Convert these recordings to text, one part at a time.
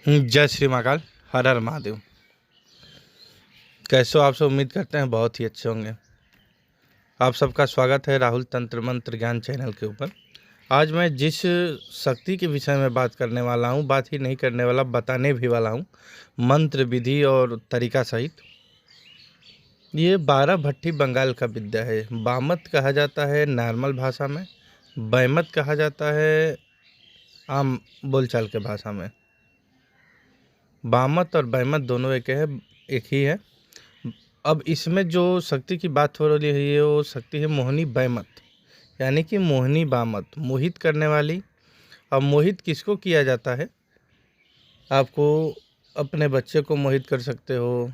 जय श्री महाकाल। हर हर महादेव। कैसे हो आप सब? उम्मीद करते हैं बहुत ही अच्छे होंगे। आप सबका स्वागत है राहुल तंत्र मंत्र ज्ञान चैनल के ऊपर। आज मैं जिस शक्ति के विषय में बात करने वाला हूँ, बात ही नहीं करने वाला, बताने भी वाला हूँ मंत्र विधि और तरीका सहित। ये 12 भट्टी बंगाल का विद्या है। बामत कहा जाता है नॉर्मल भाषा में, बैमत कहा जाता है आम बोलचाल के भाषा में। बामत और बैमत दोनों एक ही है। अब इसमें जो शक्ति की बात हो रही है वो शक्ति है मोहिनी बैमत, यानी कि मोहिनी बामत, मोहित करने वाली। अब मोहित किसको किया जाता है? आपको अपने बच्चे को मोहित कर सकते हो,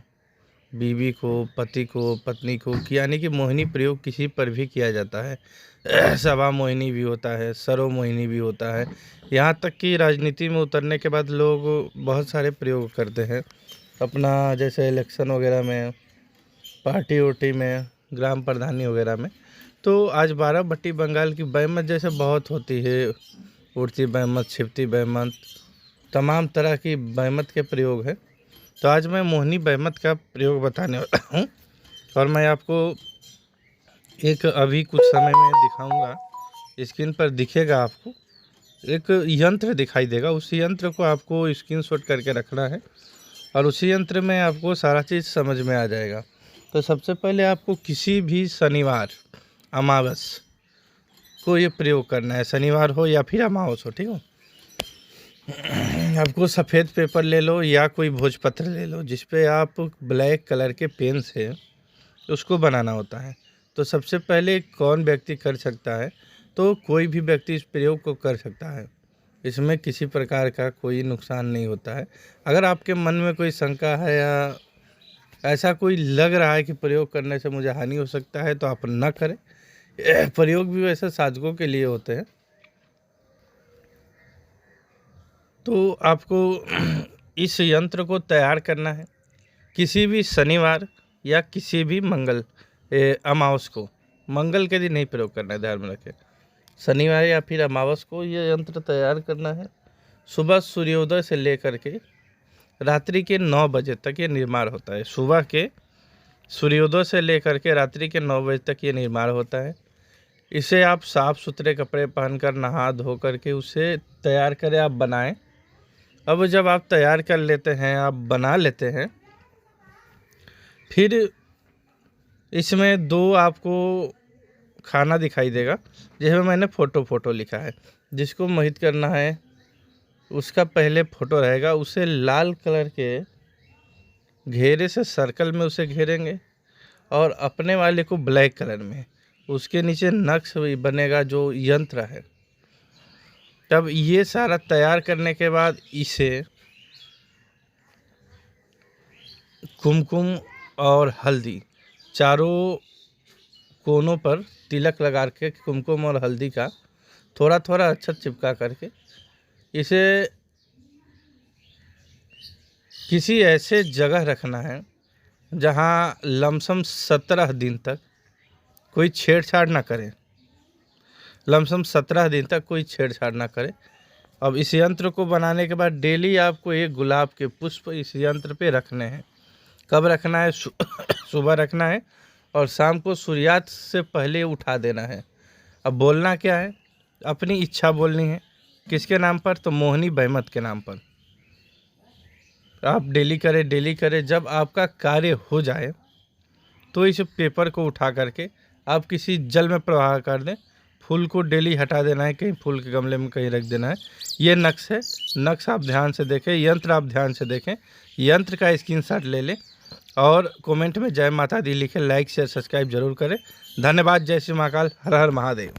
बीवी को, पति को, पत्नी को, यानी कि मोहिनी प्रयोग किसी पर भी किया जाता है। सवा मोहिनी भी होता है, सरो मोहिनी भी होता है। यहाँ तक कि राजनीति में उतरने के बाद लोग बहुत सारे प्रयोग करते हैं अपना, जैसे इलेक्शन वगैरह में, पार्टी उर्टी में, ग्राम प्रधानी वगैरह में। तो आज 12 भट्टी बंगाल की बैमत जैसे बहुत होती है, उड़ती बैमत, छिपती बैमत, तमाम तरह की बैमत के प्रयोग है। तो आज मैं मोहिनी बैमत का प्रयोग बताने वाला हूँ और मैं आपको एक अभी कुछ समय में दिखाऊंगा। स्क्रीन पर दिखेगा आपको एक यंत्र दिखाई देगा। उस यंत्र को आपको स्क्रीनशॉट करके रखना है और उसी यंत्र में आपको सारा चीज़ समझ में आ जाएगा। तो सबसे पहले आपको किसी भी शनिवार, अमावस को ये प्रयोग करना है। शनिवार हो या फिर अमावस हो, ठीक हो। आपको सफ़ेद पेपर ले लो या कोई भोजपत्र ले लो जिस पे आप ब्लैक कलर के पेन से उसको बनाना होता है। तो सबसे पहले कौन व्यक्ति कर सकता है? तो कोई भी व्यक्ति इस प्रयोग को कर सकता है। इसमें किसी प्रकार का कोई नुकसान नहीं होता है। अगर आपके मन में कोई शंका है या ऐसा कोई लग रहा है कि प्रयोग करने से मुझे हानि हो सकता है, तो आप न करें। प्रयोग भी वैसे साधकों के लिए होते हैं। तो आपको इस यंत्र को तैयार करना है किसी भी शनिवार या किसी भी अमावस को। मंगल के दिन नहीं प्रयोग करना है, ध्यान में रखें। शनिवार या फिर अमावस को ये यंत्र तैयार करना है। सुबह सूर्योदय से लेकर के रात्रि के 9 बजे तक ये निर्माण होता है। सुबह के सूर्योदय से लेकर के रात्रि के 9 बजे तक ये निर्माण होता है। इसे आप साफ़ सुथरे कपड़े पहनकर, नहा धो करके उसे तैयार करें, आप बनाएं। अब जब आप तैयार कर लेते हैं, आप बना लेते हैं, फिर इसमें 2 आपको खाना दिखाई देगा जिसमें मैंने फ़ोटो लिखा है। जिसको मोहित करना है उसका पहले फ़ोटो रहेगा, उसे लाल कलर के घेरे से सर्कल में उसे घेरेंगे और अपने वाले को ब्लैक कलर में। उसके नीचे नक्श भी बनेगा जो यंत्र है। तब ये सारा तैयार करने के बाद इसे कुमकुम और हल्दी चारों कोनों पर तिलक लगा के, कुमकुम और हल्दी का थोड़ा थोड़ा अक्षत चिपका करके इसे किसी ऐसे जगह रखना है जहां लमसम 17 दिन तक कोई छेड़छाड़ ना करे। लमसम 17 दिन तक कोई छेड़छाड़ ना करे। अब इस यंत्र को बनाने के बाद डेली आपको एक गुलाब के पुष्प इस यंत्र पे रखने हैं। कब रखना है? सुबह रखना है और शाम को सूर्यास्त से पहले उठा देना है। अब बोलना क्या है? अपनी इच्छा बोलनी है। किसके नाम पर? तो मोहिनी बैमत के नाम पर। आप डेली करें। जब आपका कार्य हो जाए तो इस पेपर को उठा करके आप किसी जल में प्रवाह कर दें। फूल को डेली हटा देना है, कहीं फूल के गमले में कहीं रख देना है। ये नक्श है। नक्श आप ध्यान से देखें, यंत्र आप ध्यान से देखें। यंत्र का स्क्रीनशॉट ले लें और कमेंट में जय माता दी लिखें। लाइक शेयर सब्सक्राइब जरूर करें। धन्यवाद। जय श्री महाकाल। हर हर महादेव।